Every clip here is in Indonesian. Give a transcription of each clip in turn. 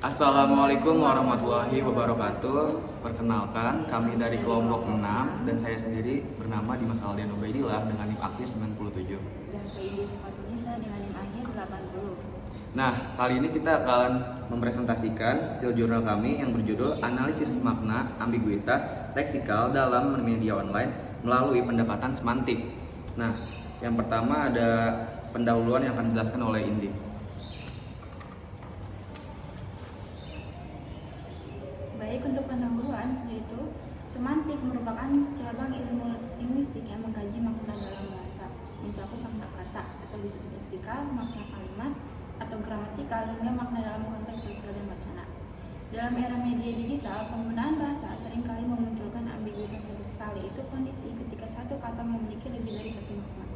Assalamualaikum warahmatullahi wabarakatuh. Perkenalkan, kami dari kelompok 6 dan saya sendiri bernama Dimas Aldian Ubaidillah dengan NIM aktif 97. Dan saya Indi Sifatunisa dengan NIM akhir 80. Nah, kali ini kita akan mempresentasikan hasil jurnal kami yang berjudul Analisis Makna Ambiguitas Leksikal dalam Media Online melalui Pendekatan Semantik. Nah, yang pertama ada pendahuluan yang akan dijelaskan oleh Indi. Baik, untuk pendahuluan, yaitu semantik merupakan cabang ilmu linguistik yang mengkaji makna dalam bahasa, mencakup makna kata atau disebut leksikal, makna kalimat atau gramatikal, hingga makna dalam konteks sosial dan wacana. Dalam era media digital, penggunaan bahasa seringkali memunculkan ambiguitas leksikal, yaitu kondisi ketika satu kata memiliki lebih dari satu makna.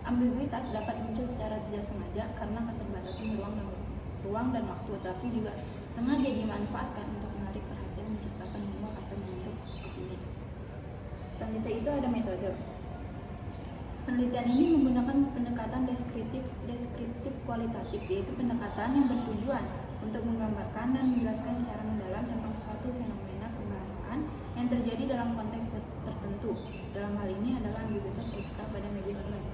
Ambiguitas dapat muncul secara tidak sengaja karena keterbatasan ruang dan waktu, tapi juga sengaja dimanfaatkan untuk menarik perhatian, menciptakan humor atau membentuk opini. Selanjutnya itu ada metode. Penelitian ini menggunakan pendekatan deskriptif kualitatif, yaitu pendekatan yang bertujuan untuk menggambarkan dan menjelaskan secara mendalam tentang suatu fenomena kebahasaan yang terjadi dalam konteks tertentu. Dalam hal ini adalah ambiguitas leksikal pada media online.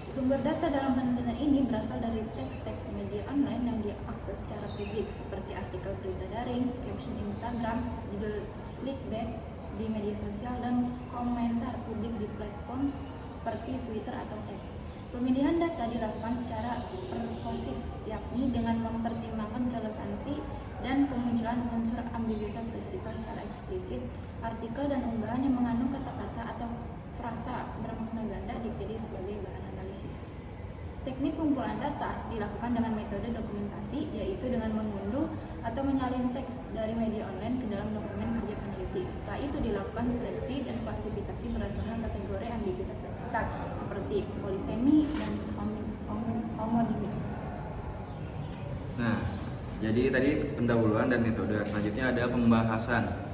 Sumber data dalam penelitian ini berasal dari teks-teks media online yang diakses secara publik, seperti artikel berita daring, caption Instagram, judul clickbait di media sosial, dan komentar publik di platform seperti Twitter atau X. Pemilihan data dilakukan secara persuasif, yakni dengan mempertimbangkan relevansi dan kemunculan unsur ambiguitas leksikal secara eksplisit. Artikel dan unggahan yang mengandung kata-kata atau frasa bermakna ganda dipilih sebagai bahan analisis. Teknik pengumpulan data dilakukan dengan metode dokumentasi, yaitu dengan mengunduh atau menyalin teks dari media online ke dalam dokumen kerja peneliti. Setelah itu dilakukan seleksi dan klasifikasi berdasarkan kategori ambiguitas leksikal seperti polisemi dan homonimi. Nah, jadi tadi pendahuluan dan metode. Selanjutnya ada pembahasan.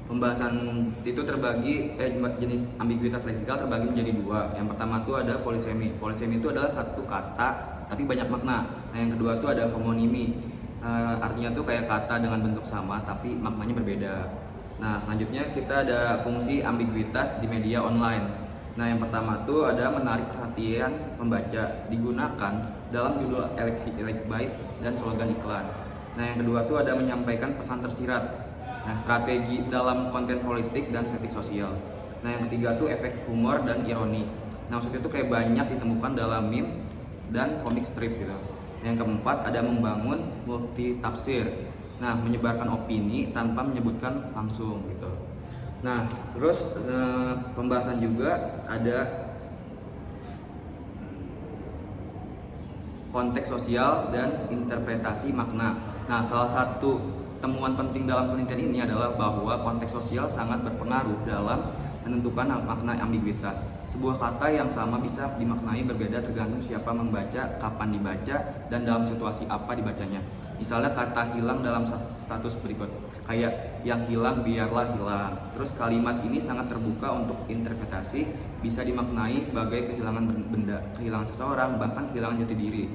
Pembahasan itu terbagi jenis ambiguitas leksikal terbagi menjadi dua. Yang pertama itu ada polisemi. Polisemi itu adalah satu kata tapi banyak makna. Nah, yang kedua itu ada homonimi. Artinya tuh kayak kata dengan bentuk sama tapi maknanya berbeda. Nah, selanjutnya kita ada fungsi ambiguitas di media online. Nah, yang pertama tuh ada menarik perhatian pembaca, digunakan dalam judul clickbait dan slogan iklan. Nah, yang kedua tuh ada menyampaikan pesan tersirat. Nah, strategi dalam konten politik dan kritik sosial. Nah, yang ketiga tuh efek humor dan ironi. Nah, maksudnya itu kayak banyak ditemukan dalam meme dan komik strip gitu. Yang keempat ada membangun multi tafsir. Nah, menyebarkan opini tanpa menyebutkan langsung gitu. Nah, terus pembahasan juga ada konteks sosial dan interpretasi makna. Nah, salah satu temuan penting dalam penelitian ini adalah bahwa konteks sosial sangat berpengaruh dalam menentukan makna ambiguitas. Sebuah kata yang sama bisa dimaknai berbeda tergantung siapa membaca, kapan dibaca, dan dalam situasi apa dibacanya. Misalnya kata hilang dalam status berikut, kayak yang hilang biarlah hilang. Terus kalimat ini sangat terbuka untuk interpretasi, bisa dimaknai sebagai kehilangan benda, kehilangan seseorang, bahkan kehilangan jati diri.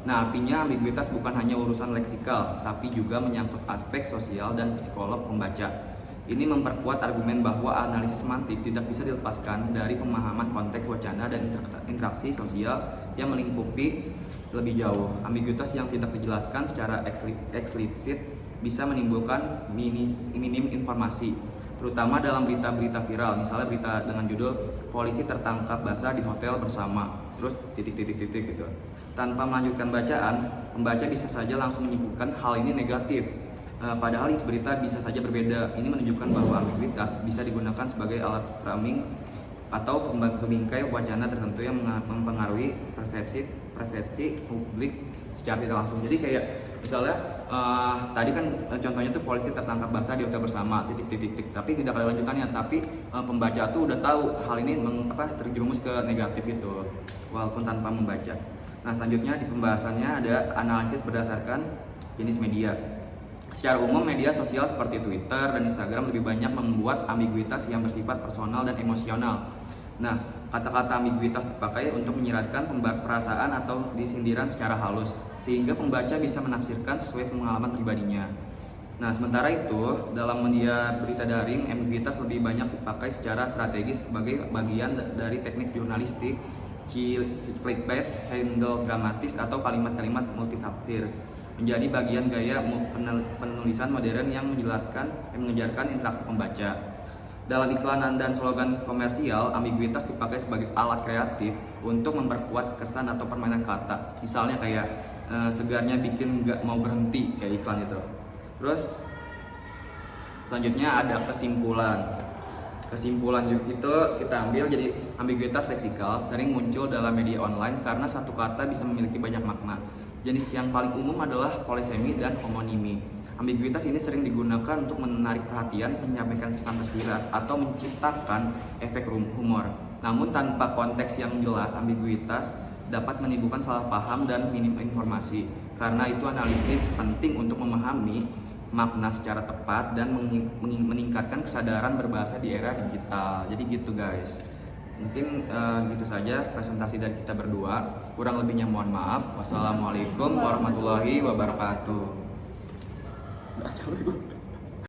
Nah, artinya ambiguitas bukan hanya urusan leksikal, tapi juga menyangkut aspek sosial dan psikolog pembaca. Ini memperkuat argumen bahwa analisis semantik tidak bisa dilepaskan dari pemahaman konteks wacana dan interaksi sosial yang melingkupi lebih jauh. Ambiguitas yang tidak dijelaskan secara eksplisit bisa menimbulkan minim informasi, terutama dalam berita-berita viral. Misalnya berita dengan judul polisi tertangkap basah di hotel bersama, terus titik-titik gitu. Tanpa melanjutkan bacaan, pembaca bisa saja langsung menyimpulkan hal ini negatif. Padahal isi berita bisa saja berbeda. Ini menunjukkan bahwa ambiguitas bisa digunakan sebagai alat framing atau pembingkai wacana tertentu yang mempengaruhi persepsi publik secara tidak langsung. Jadi kayak misalnya tadi kan contohnya tuh polisi tertangkap basah di hotel bersama titik-titik, tapi tidak ada lanjutannya. Tapi pembaca tuh udah tahu hal ini terjerumus ke negatif itu, walaupun tanpa membaca. Nah, selanjutnya di pembahasannya ada analisis berdasarkan jenis media. Secara umum, media sosial seperti Twitter dan Instagram lebih banyak membuat ambiguitas yang bersifat personal dan emosional. Nah, kata-kata ambiguitas dipakai untuk menyiratkan perasaan atau disindiran secara halus, sehingga pembaca bisa menafsirkan sesuai pengalaman pribadinya. Nah, sementara itu, dalam media berita daring, ambiguitas lebih banyak dipakai secara strategis sebagai bagian dari teknik jurnalistik, clickbait, handle dramatis, atau kalimat-kalimat multitafsir. Menjadi bagian gaya penulisan modern yang mengejarkan interaksi pembaca. Dalam iklanan dan slogan komersial, ambiguitas dipakai sebagai alat kreatif untuk memperkuat kesan atau permainan kata. Misalnya kayak segarnya bikin nggak mau berhenti, kayak iklan itu. Terus selanjutnya ada kesimpulan. Kesimpulan itu kita ambil, jadi ambiguitas leksikal sering muncul dalam media online karena satu kata bisa memiliki banyak makna. Jenis yang paling umum adalah polisemi dan homonimi. Ambiguitas ini sering digunakan untuk menarik perhatian, menyampaikan pesan tersirat, atau menciptakan efek humor. Namun tanpa konteks yang jelas, ambiguitas dapat menimbulkan salah paham dan minim informasi. Karena itu analisis penting untuk memahami makna secara tepat dan meningkatkan kesadaran berbahasa di era digital. Jadi gitu guys. Mungkin gitu saja presentasi dari kita berdua. Kurang lebihnya mohon maaf. Wassalamualaikum warahmatullahi wabarakatuh.